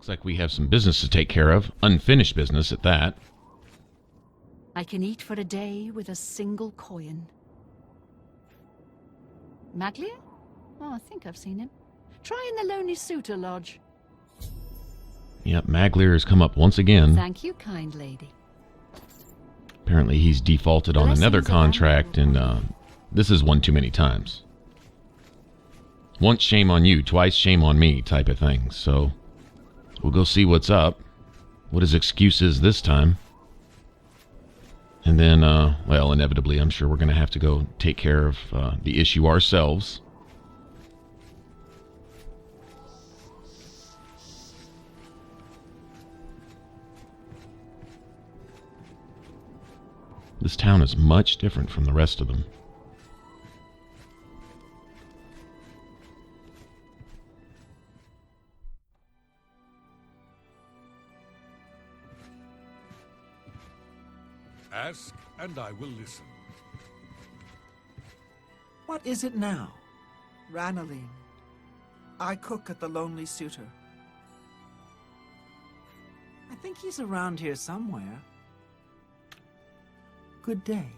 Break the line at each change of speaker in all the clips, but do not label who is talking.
Looks like we have some business to take care of. Unfinished business at that.
I can eat for a day with a single coin. Maglia? Oh, I think I've seen him. Try in the Lonely Suitor Lodge.
Yep, Maglia has come up once again.
Thank you, kind lady.
Apparently he's defaulted on another contract, and this is one too many times. Once shame on you, twice shame on me type of thing. So we'll go see what's up, what his excuse is this time. And then, well, inevitably, I'm sure we're going to have to go take care of the issue ourselves. This town is much different from the rest of them.
Ask, and I will listen.
What is it now? Ranaline. I cook at the Lonely Suitor. I think he's around here somewhere. Good day.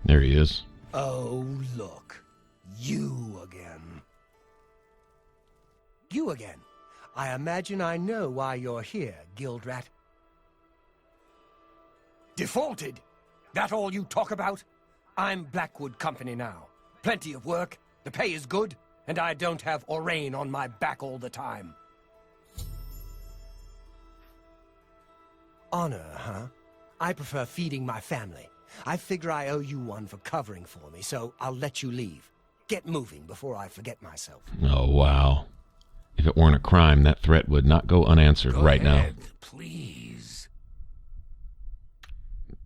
There he is.
Oh, look. You again. You again. I imagine I know why you're here, Guildrat. Defaulted? That all you talk about? I'm Blackwood Company now. Plenty of work, the pay is good, and I don't have Orain on my back all the time. Honor, huh? I prefer feeding my family. I figure I owe you one for covering for me, so I'll let you leave. Get moving before I forget myself.
Oh, wow. If it weren't a crime, that threat would not go unanswered right now.
Please.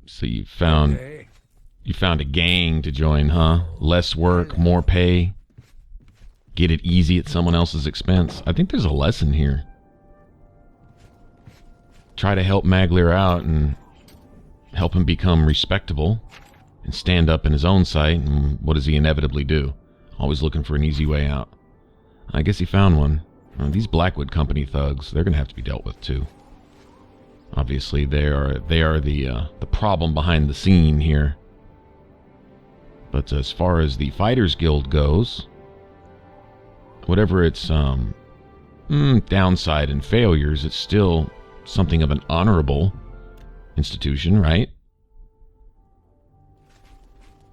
So you found a gang to join, huh? Less work, more pay. Get it easy at someone else's expense. I think there's a lesson here. Try to help Maglia out and help him become respectable and stand up in his own sight, and what does he inevitably do? Always looking for an easy way out. I guess he found one. These Blackwood Company thugs, they're going to have to be dealt with too. Obviously, they are the problem behind the scene here. But as far as the Fighters Guild goes, whatever its downside and failures, it's still something of an honorable institution, right?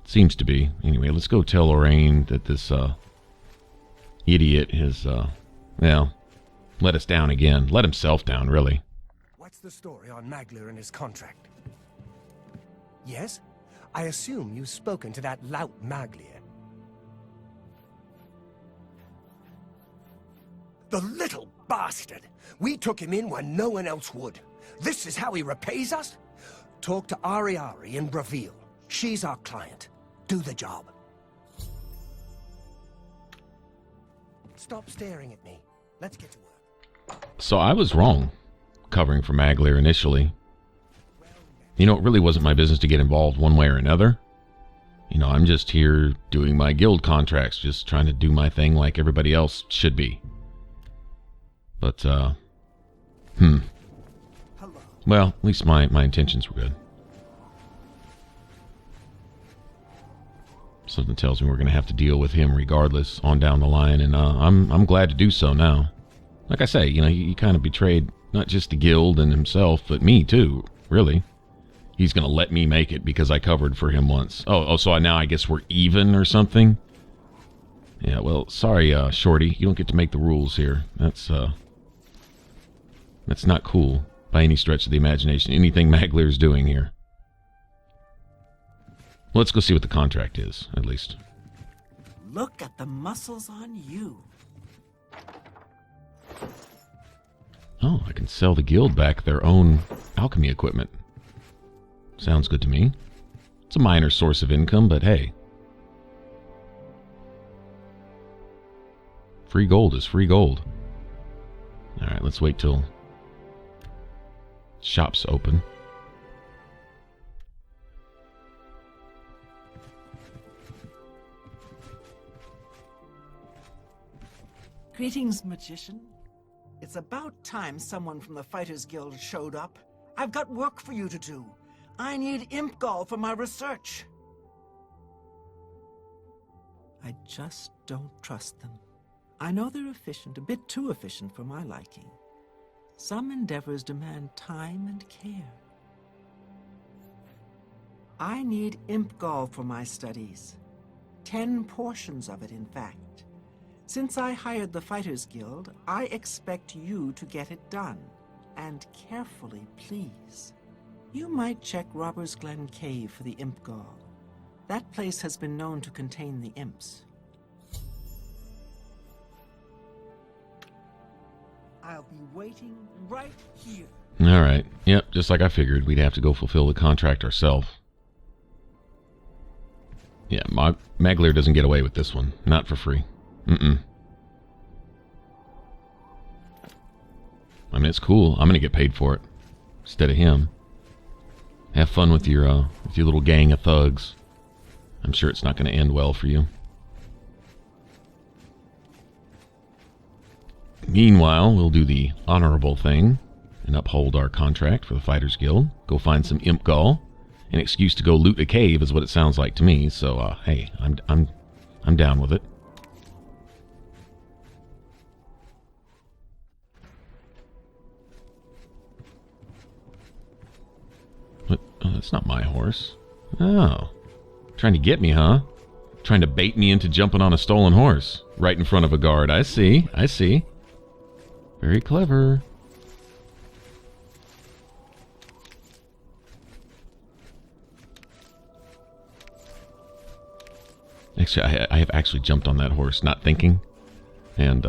Seems to be. Anyway, let's go tell Orain that this idiot has, well, let us down again. Let himself down, really.
What's the story on Maglia and his contract? Yes? I assume you've spoken to that lout Maglia. The little bastard! We took him in when no one else would. This is how he repays us? Talk to Ariari in Breville. She's our client. Do the job. Stop staring at me. Let's get to work.
So I was wrong covering for Maglia initially. You know, it really wasn't my business to get involved one way or another. You know, I'm just here doing my guild contracts, just trying to do my thing like everybody else should be. But, well, at least my intentions were good. Something tells me we're going to have to deal with him regardless on down the line, and I'm glad to do so now. Like I say, you know, he kind of betrayed not just the guild and himself, but me too, really. He's going to let me make it because I covered for him once. Oh, so now I guess we're even or something? Yeah, well, sorry, Shorty. You don't get to make the rules here. That's not cool by any stretch of the imagination. Anything Maglia's doing here. Well, let's go see what the contract is, at least.
Look at the muscles on you.
Oh, I can sell the guild back their own alchemy equipment. Sounds good to me. It's a minor source of income, but hey. Free gold is free gold. Alright, let's wait till shop's open.
Greetings, magician. It's about time someone from the Fighters Guild showed up. I've got work for you to do. I need imp gall for my research. I just don't trust them. I know they're efficient, a bit too efficient for my liking. Some endeavors demand time and care. I need imp gall for my studies. 10 portions of it, in fact. Since I hired the Fighters Guild, I expect you to get it done. And carefully, please. You might check Robbers Glen Cave for the imp gall. That place has been known to contain the imps. I'll be waiting right here.
All right. Yep, just like I figured, we'd have to go fulfill the contract ourselves. Yeah, Maglir doesn't get away with this one. Not for free. I mean, it's cool. I'm gonna get paid for it instead of him. Have fun with your little gang of thugs. I'm sure it's not going to end well for you. Meanwhile, we'll do the honorable thing and uphold our contract for the Fighters Guild. Go find some imp gall. An excuse to go loot a cave is what it sounds like to me. So, hey, I'm down with it. What? Oh, that's not my horse. Oh. Trying to get me, huh? Trying to bait me into jumping on a stolen horse. Right in front of a guard. I see. I see. Very clever. Actually, I have actually jumped on that horse, not thinking. And,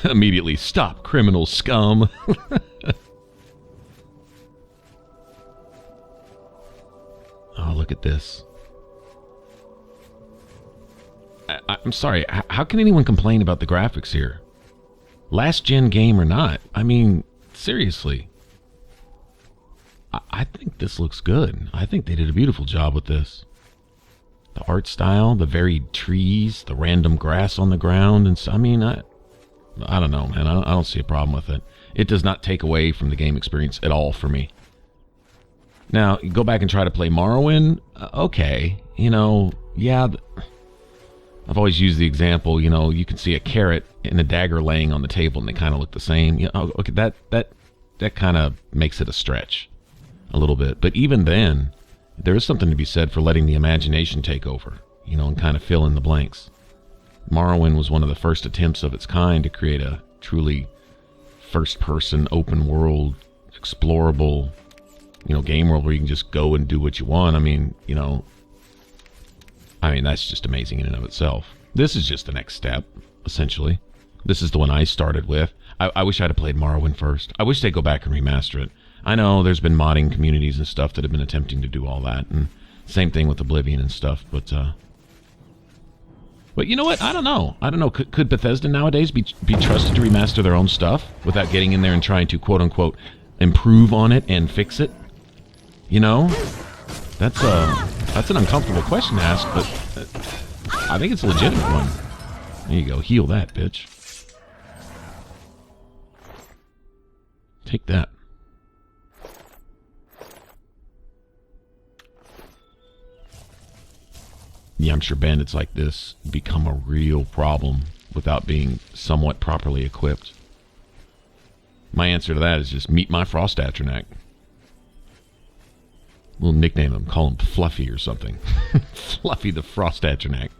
immediately, stop, criminal scum! Oh, look at this. I'm sorry, how can anyone complain about the graphics here? Last gen game or not? I mean, seriously. I think this looks good. I think they did a beautiful job with this. The art style, the varied trees, the random grass on the ground, and so, I mean, I don't know, man. I don't see a problem with it. It does not take away from the game experience at all for me. Now, you go back and try to play Morrowind, okay, you know, yeah, I've always used the example, you know, you can see a carrot and a dagger laying on the table and they kind of look the same. You know, okay, that kind of makes it a stretch a little bit. But even then, there is something to be said for letting the imagination take over, you know, and kind of fill in the blanks. Morrowind was one of the first attempts of its kind to create a truly first-person, open-world, explorable, you know, game world where you can just go and do what you want. I mean, you know, that's just amazing in and of itself. This is just the next step, essentially. This is the one I started with. I wish I'd have played Morrowind first. I wish they'd go back and remaster it. I know there's been modding communities and stuff that have been attempting to do all that, and same thing with Oblivion and stuff, but you know what? I don't know. Could Bethesda nowadays be trusted to remaster their own stuff without getting in there and trying to, quote-unquote, improve on it and fix it? You know? That's an uncomfortable question to ask, but I think it's a legitimate one. There you go. Heal that, bitch. Take that. Yeah, I'm sure bandits like this become a real problem without being somewhat properly equipped. My answer to that is just meet my Frost Atronach. We'll nickname him, call him Fluffy or something. Fluffy the Frost Atronach.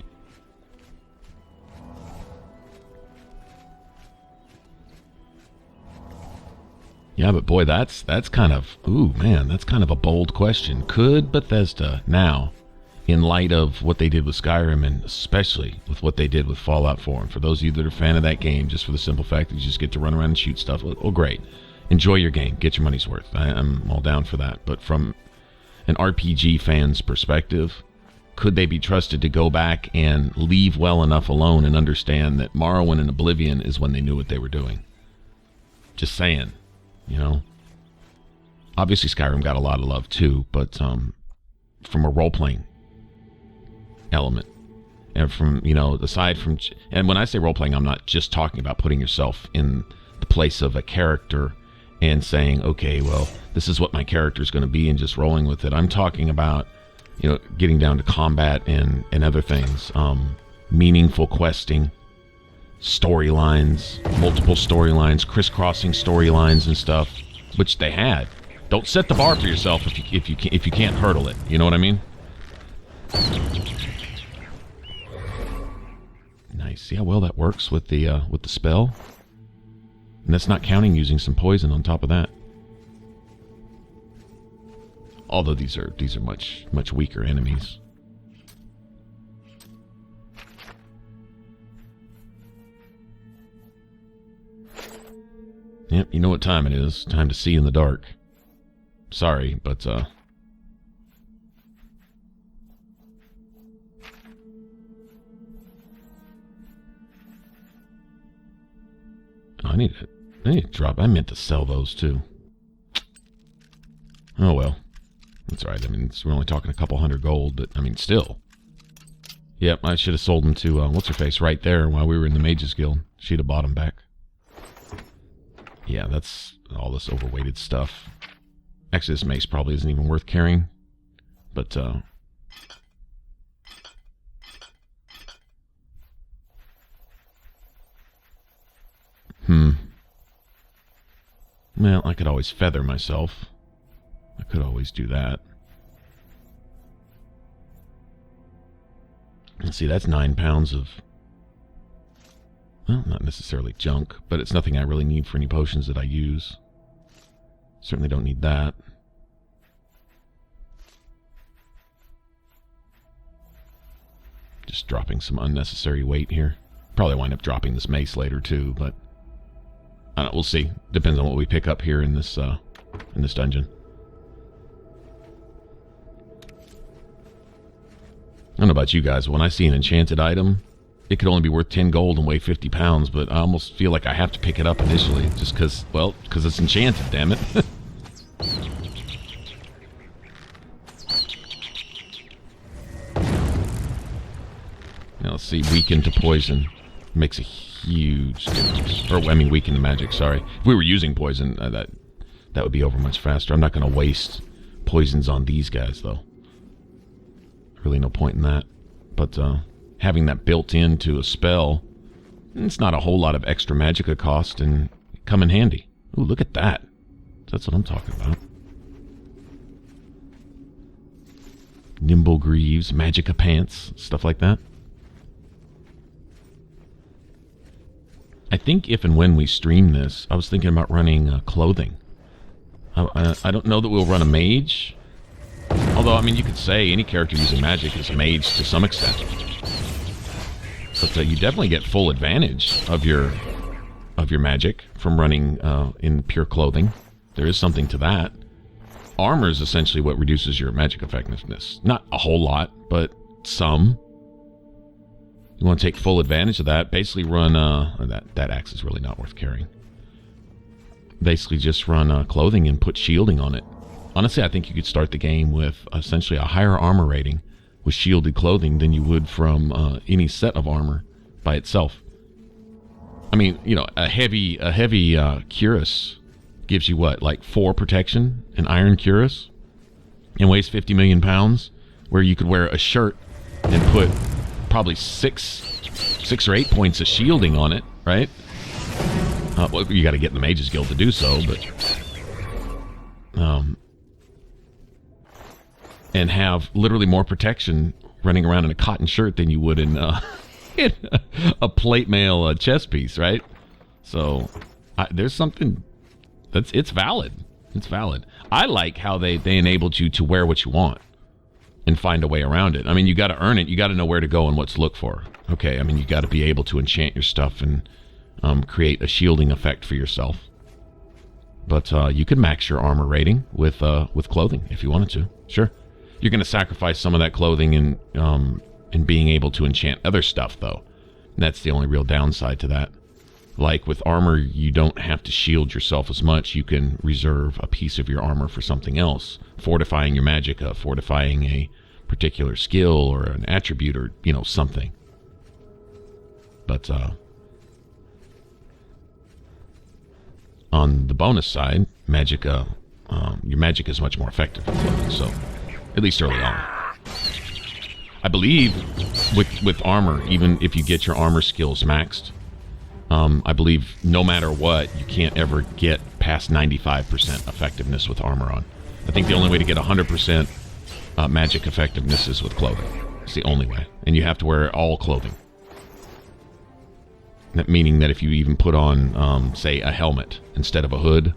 Yeah, but boy, that's kind of, ooh, man, that's kind of a bold question. Could Bethesda now, in light of what they did with Skyrim, and especially with what they did with Fallout 4, and for those of you that are a fan of that game, just for the simple fact that you just get to run around and shoot stuff, well, great. Enjoy your game. Get your money's worth. I'm all down for that. But from an RPG fan's perspective, could they be trusted to go back and leave well enough alone and understand that Morrowind and Oblivion is when they knew what they were doing? Just saying, you know? Obviously Skyrim got a lot of love too, but from a role-playing element, and from, you know, aside from, and when I say role-playing, I'm not just talking about putting yourself in the place of a character and saying, okay, well, this is what my character is going to be, and just rolling with it. I'm talking about, you know, getting down to combat and other things, meaningful questing, storylines, multiple storylines, crisscrossing storylines and stuff, which they had. Don't set the bar for yourself if you can't hurdle it. You know what I mean? Nice. See how well that works with the spell? And that's not counting using some poison on top of that. Although these are much weaker enemies. Yep, you know what time it is. Time to see in the dark. Sorry, but I need to drop. I meant to sell those too. Oh well. That's all right. I mean, we're only talking a couple hundred gold, but I mean, still. Yep, I should have sold them to what's her face right there while we were in the Mages Guild. She'd have bought them back. Yeah, that's all this overweighted stuff. Actually, this mace probably isn't even worth carrying, but well, I could always feather myself. I could always do that. Let's see, that's 9 pounds of, well, not necessarily junk, but it's nothing I really need for any potions that I use. Certainly don't need that. Just dropping some unnecessary weight here. Probably wind up dropping this mace later too, but I don't know, we'll see. Depends on what we pick up here in this dungeon. I don't know about you guys, when I see an enchanted item, it could only be worth 10 gold and weigh 50 pounds, but I almost feel like I have to pick it up initially, just because, well, because it's enchanted, damn it. Now, let's see, weaken to poison. Makes a huge difference. Or, I mean, weaken to magic, sorry. If we were using poison, that would be over much faster. I'm not going to waste poisons on these guys, though. Really no point in that. But having that built into a spell, it's not a whole lot of extra magicka cost and come in handy. Ooh, look at that. That's what I'm talking about. Nimble greaves, magicka pants, stuff like that. I think if and when we stream this, I was thinking about running clothing. I don't know that we'll run a mage. Although, I mean, you could say any character using magic is a mage to some extent. But you definitely get full advantage of your magic from running in pure clothing. There is something to that. Armor is essentially what reduces your magic effectiveness. Not a whole lot, but some. You want to take full advantage of that. Basically run... that axe is really not worth carrying. Basically just run clothing and put shielding on it. Honestly, I think you could start the game with essentially a higher armor rating with shielded clothing than you would from any set of armor by itself. I mean, you know, a heavy cuirass gives you what, like 4 protection, an iron cuirass, and weighs 50 million pounds, where you could wear a shirt and put probably 6 or 8 points of shielding on it, right? Well, you got to get in the Mages Guild to do so, but and have literally more protection running around in a cotton shirt than you would in a plate mail chest piece, right? So there's something it's valid. It's valid. I like how they enabled you to wear what you want and find a way around it. I mean, you got to earn it. You got to know where to go and what to look for. Okay, I mean, you got to be able to enchant your stuff and create a shielding effect for yourself. But you could max your armor rating with clothing if you wanted to. Sure. You're going to sacrifice some of that clothing in being able to enchant other stuff, though. And that's the only real downside to that. Like with armor, you don't have to shield yourself as much. You can reserve a piece of your armor for something else. Fortifying your magicka, fortifying a particular skill or an attribute or, you know, something. But, on the bonus side, magic, your magic is much more effective at clothing, so at least early on. I believe with armor, even if you get your armor skills maxed, I believe no matter what, you can't ever get past 95% effectiveness with armor on. I think the only way to get 100% magic effectiveness is with clothing. It's the only way. And you have to wear all clothing. That meaning that if you even put on, say, a helmet instead of a hood,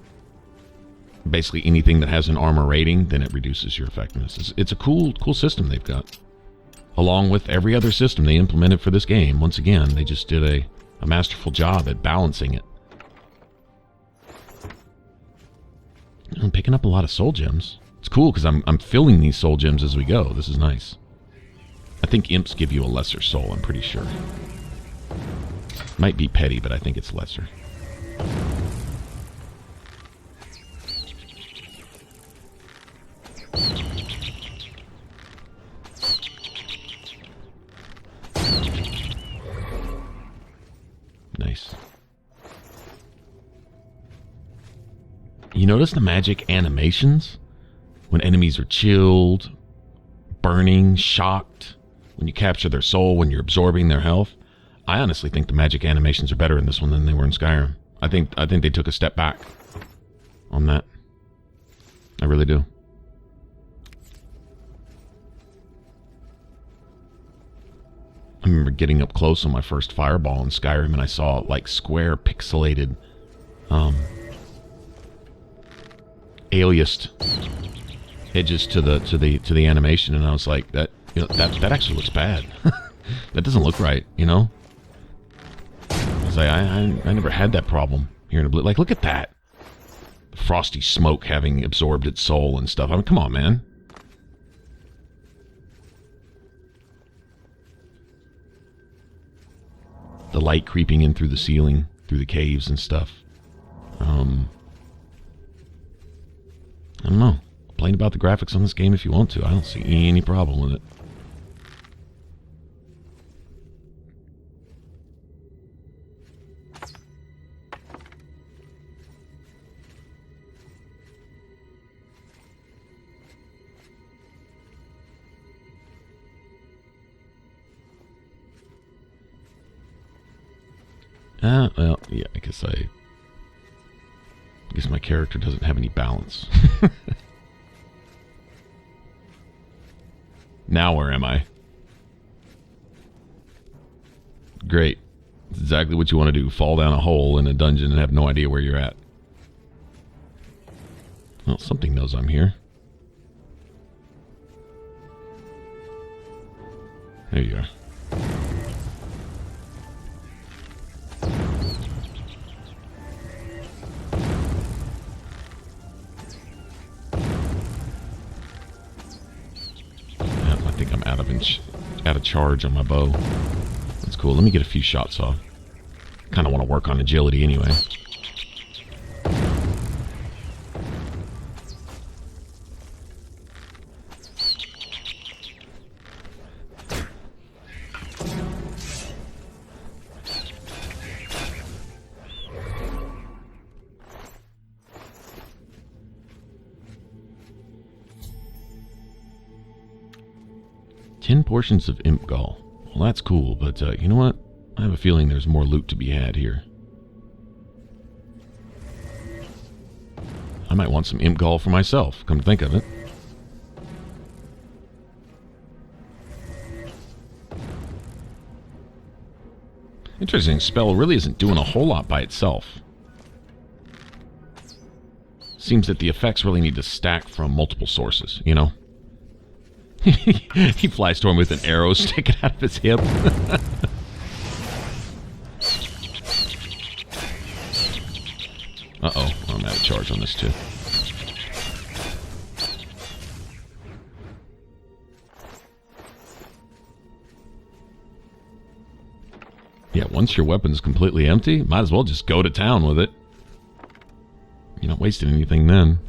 basically anything that has an armor rating, then it reduces your effectiveness. It's a cool system they've got. Along with every other system they implemented for this game. Once again, they just did a masterful job at balancing it. I'm picking up a lot of soul gems. It's cool because I'm filling these soul gems as we go. This is nice. I think imps give you a lesser soul, I'm pretty sure. Might be petty, but I think it's lesser. Nice. You notice the magic animations? When enemies are chilled, burning, shocked, when you capture their soul, when you're absorbing their health. I honestly think the magic animations are better in this one than they were in Skyrim. I think they took a step back on that. I really do. I remember getting up close on my first fireball in Skyrim, and I saw like square pixelated, aliased edges to the animation, and I was like, that actually looks bad. That doesn't look right, you know. I was like, I never had that problem here in Oblivion. Like, look at that, frosty smoke having absorbed its soul and stuff. I mean, come on, man. The light creeping in through the ceiling, through the caves and stuff. I don't know. Complain about the graphics on this game if you want to. I don't see any problem with it. Well, yeah, I guess my character doesn't have any balance. Now where am I? Great. That's exactly what you want to do. Fall down a hole in a dungeon and have no idea where you're at. Well, something knows I'm here. There you are. Out of charge on my bow. That's cool. Let me get a few shots off. Kind of want to work on agility anyway. Portions of imp gall. Well, that's cool, but you know what? I have a feeling there's more loot to be had here. I might want some imp gall for myself, come to think of it. Interesting, spell really isn't doing a whole lot by itself. Seems that the effects really need to stack from multiple sources, you know? He flies to him with an arrow sticking out of his hip. Uh-oh. I'm out of charge on this, too. Yeah, once your weapon's completely empty, might as well just go to town with it. You're not wasting anything then.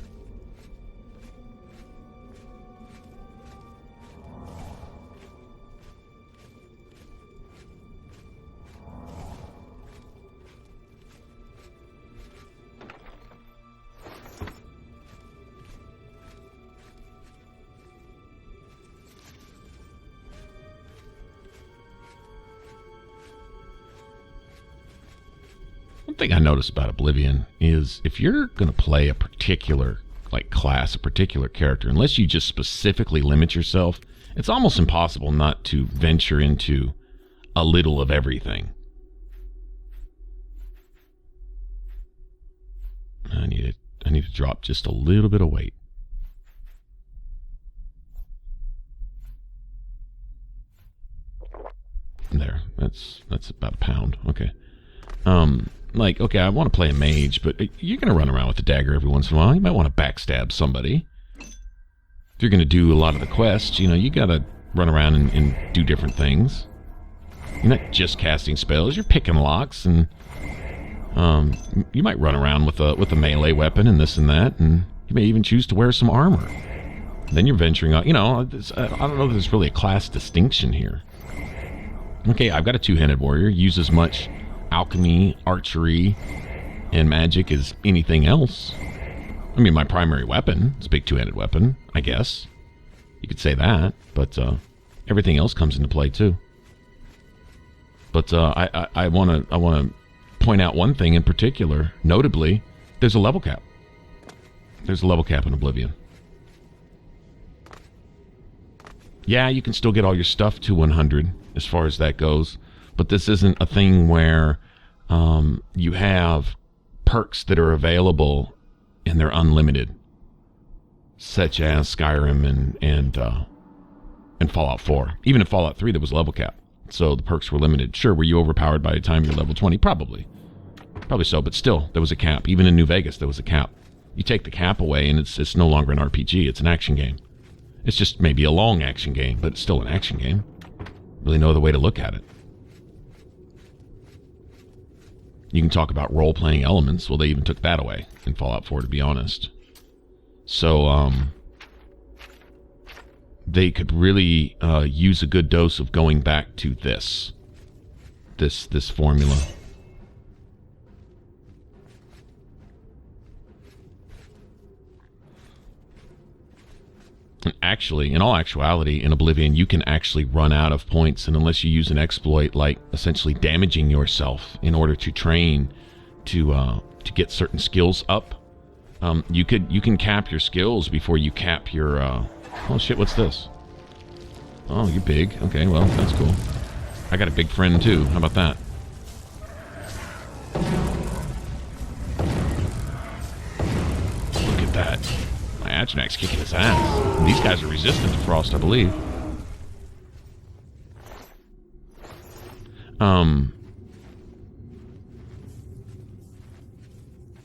One thing I noticed about Oblivion is if you're going to play a particular class, a particular character, unless you just specifically limit yourself, it's almost impossible not to venture into a little of everything. I need to drop just a little bit of weight. There, that's about a pound. Okay. Okay, I want to play a mage, but you're going to run around with a dagger every once in a while. You might want to backstab somebody. If you're going to do a lot of the quests, you got to run around and do different things. You're not just casting spells. You're picking locks, and you might run around with a melee weapon and this and that, and you may even choose to wear some armor. Then you're venturing out. I don't know if there's really a class distinction here. Okay, I've got a two-handed warrior. Use as much alchemy, archery, and magic as anything else. I mean, my primary weapon is a big two-handed weapon, I guess. You could say that, but everything else comes into play too. But I want to point out one thing in particular. Notably, there's a level cap. There's a level cap in Oblivion. Yeah, you can still get all your stuff to 100 as far as that goes, but this isn't a thing where you have perks that are available and they're unlimited, such as Skyrim and Fallout 4. Even in Fallout 3, there was a level cap, so the perks were limited. Sure, were you overpowered by the time you're level 20? Probably so, but still, there was a cap. Even in New Vegas, there was a cap. You take the cap away, and it's no longer an RPG. It's an action game. It's just maybe a long action game, but it's still an action game. Really no other way to look at it. You can talk about role-playing elements. Well, they even took that away in Fallout 4, to be honest. So, they could really use a good dose of going back to this formula. And actually, in all actuality, in Oblivion, you can actually run out of points, and unless you use an exploit like essentially damaging yourself in order to train to get certain skills up, you can cap your skills before you cap your. Oh shit! What's this? Oh, you're big. Okay, well that's cool. I got a big friend too. How about that? Look at that. My Atronach's kicking his ass. These guys are resistant to frost, I believe.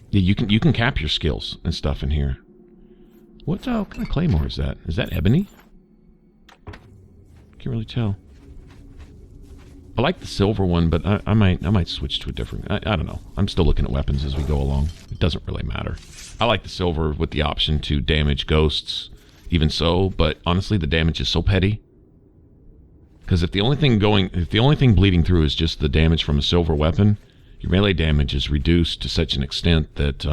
Yeah, you can cap your skills and stuff in here. What kind of claymore is that? Is that ebony? Can't really tell. I like the silver one, but I might switch to a different. I don't know. I'm still looking at weapons as we go along. It doesn't really matter. I like the silver with the option to damage ghosts, even so. But honestly, the damage is so petty. Because if the only thing bleeding through is just the damage from a silver weapon, your melee damage is reduced to such an extent that,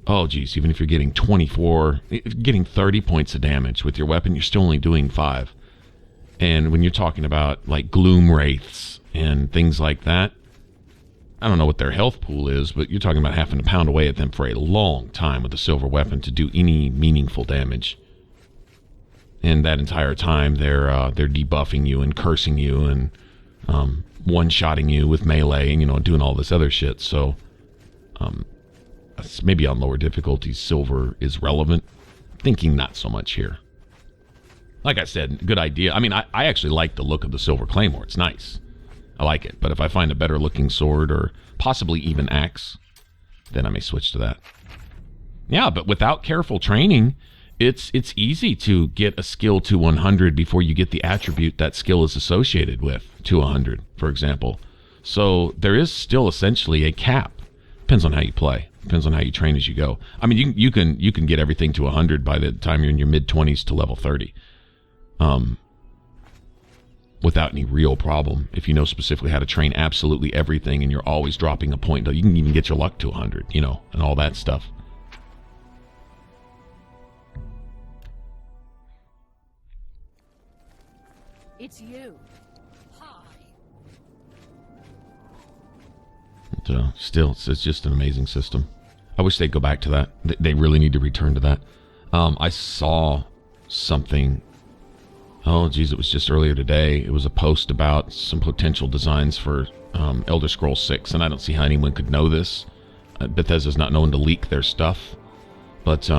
oh geez, even if you're getting 30 points of damage with your weapon, you're still only doing 5. And when you're talking about like gloom wraiths and things like that, I don't know what their health pool is, but you're talking about having to pound away at them for a long time with a silver weapon to do any meaningful damage. And that entire time, they're debuffing you and cursing you and one-shotting you with melee and doing all this other shit. So maybe on lower difficulties, silver is relevant. Thinking not so much here. Like I said, good idea. I mean, I actually like the look of the silver claymore. It's nice. I like it. But if I find a better looking sword or possibly even axe, then I may switch to that. Yeah, but without careful training, it's easy to get a skill to 100 before you get the attribute that skill is associated with to 100, for example. So there is still essentially a cap. Depends on how you play. Depends on how you train as you go. I mean, you can get everything to 100 by the time you're in your mid-20s to level 30. Without any real problem. If you know specifically how to train absolutely everything and you're always dropping a point, you can even get your luck to 100, and all that stuff.
It's you. Hi.
So still, it's just an amazing system. I wish they'd go back to that. They really need to return to that. I saw something. Oh, geez, it was just earlier today. It was a post about some potential designs for Elder Scrolls 6, and I don't see how anyone could know this. Bethesda's not known to leak their stuff, but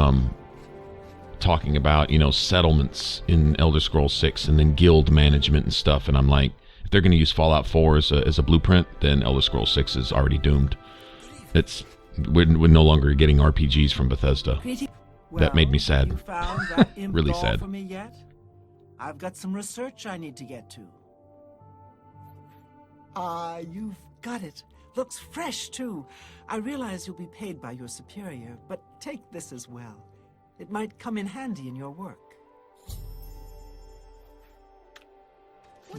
talking about, you know, settlements in Elder Scrolls 6 and then guild management and stuff, and I'm like, if they're going to use Fallout 4 as a blueprint, then Elder Scrolls 6 is already doomed. We're no longer getting RPGs from Bethesda. That made me sad.
You found that imp
Really
doll
sad.
for me yet? I've got some research I need to get to. Ah, you've got it. Looks fresh, too. I realize you'll be paid by your superior, but take this as well. It might come in handy in your work.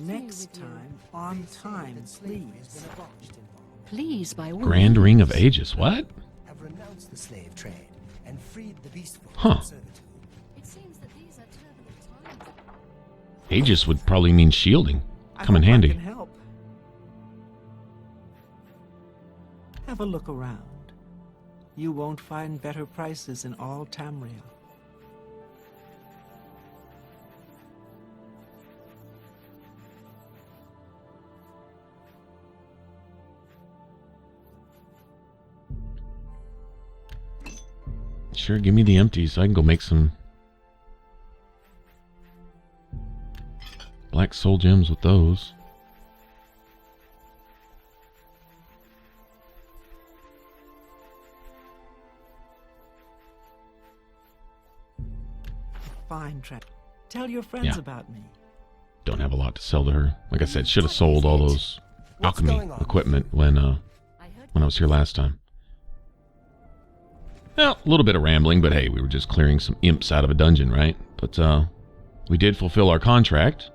Next time, on time, please.
Please, by all
Grand
means.
Ring of Ages. What?
Have renounced the slave trade and freed the beastful
Huh.
from servitude.
It seems that these are turbulent times.
Aegis would probably mean shielding. Come in
I hope I
handy.
can help. Have a look around. You won't find better prices in all Tamriel.
Sure, give me the empties. I can go make some black soul gems with those.
Fine, Trent. Tell your friends
Yeah.
about me.
Don't have a lot to sell to her. Like I said, should have sold all those
What's
alchemy
going on?
equipment when I was here last time. Well, a little bit of rambling, but hey, we were just clearing some imps out of a dungeon, right? But we did fulfill our contract.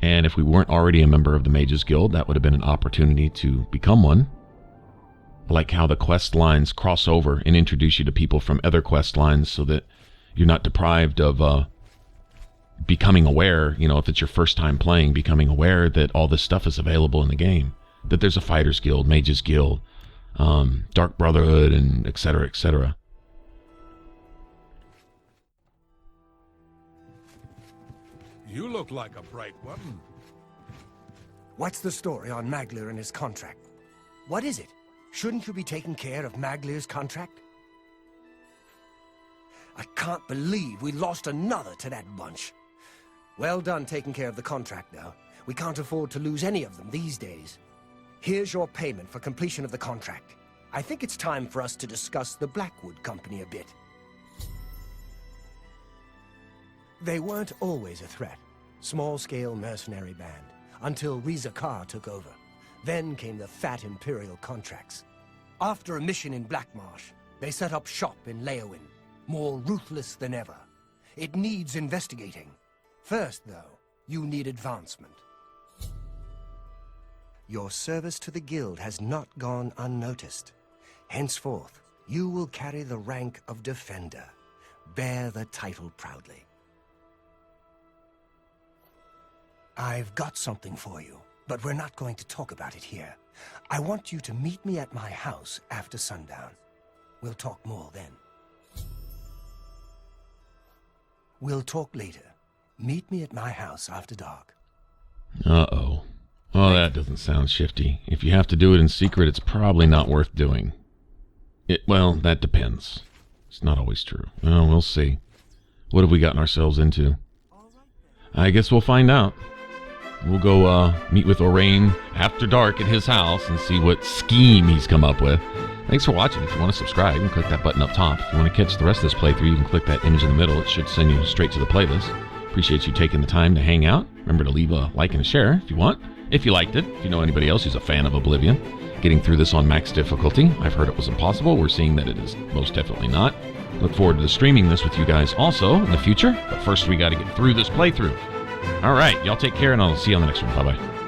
And if we weren't already a member of the Mages Guild, that would have been an opportunity to become one. I like how the quest lines cross over and introduce you to people from other quest lines so that you're not deprived of becoming aware, you know, if it's your first time playing, becoming aware that all this stuff is available in the game. That there's a Fighters Guild, Mages Guild, Dark Brotherhood, and etc., etc.
You look like a bright one.
What's the story on Maglir and his contract? What is it? Shouldn't you be taking care of Maglir's contract? I can't believe we lost another to that bunch. Well done taking care of the contract, though. We can't afford to lose any of them these days. Here's your payment for completion of the contract. I think it's time for us to discuss the Blackwood Company a bit. They weren't always a threat. Small-scale mercenary band, until Riza Kar took over. Then came the fat Imperial contracts. After a mission in Blackmarsh, they set up shop in Leowin, more ruthless than ever. It needs investigating. First, though, you need advancement. Your service to the Guild has not gone unnoticed. Henceforth, you will carry the rank of Defender. Bear the title proudly. I've got something for you, but we're not going to talk about it here. I want you to meet me at my house after sundown. We'll talk more then. We'll talk later. Meet me at my house after dark.
Uh-oh. Well, that doesn't sound shifty. If you have to do it in secret, it's probably not worth doing. Well, that depends. It's not always true. Well, we'll see. What have we gotten ourselves into? I guess we'll find out. We'll go meet with Orain after dark at his house and see what scheme he's come up with. Thanks for watching. If you want to subscribe, you can click that button up top. If you want to catch the rest of this playthrough, you can click that image in the middle. It should send you straight to the playlist. Appreciate you taking the time to hang out. Remember to leave a like and a share if you want. If you liked it, if you know anybody else who's a fan of Oblivion. Getting through this on max difficulty. I've heard it was impossible. We're seeing that it is most definitely not. Look forward to streaming this with you guys also in the future. But first we got to get through this playthrough. All right, y'all take care, and I'll see you on the next one. Bye-bye.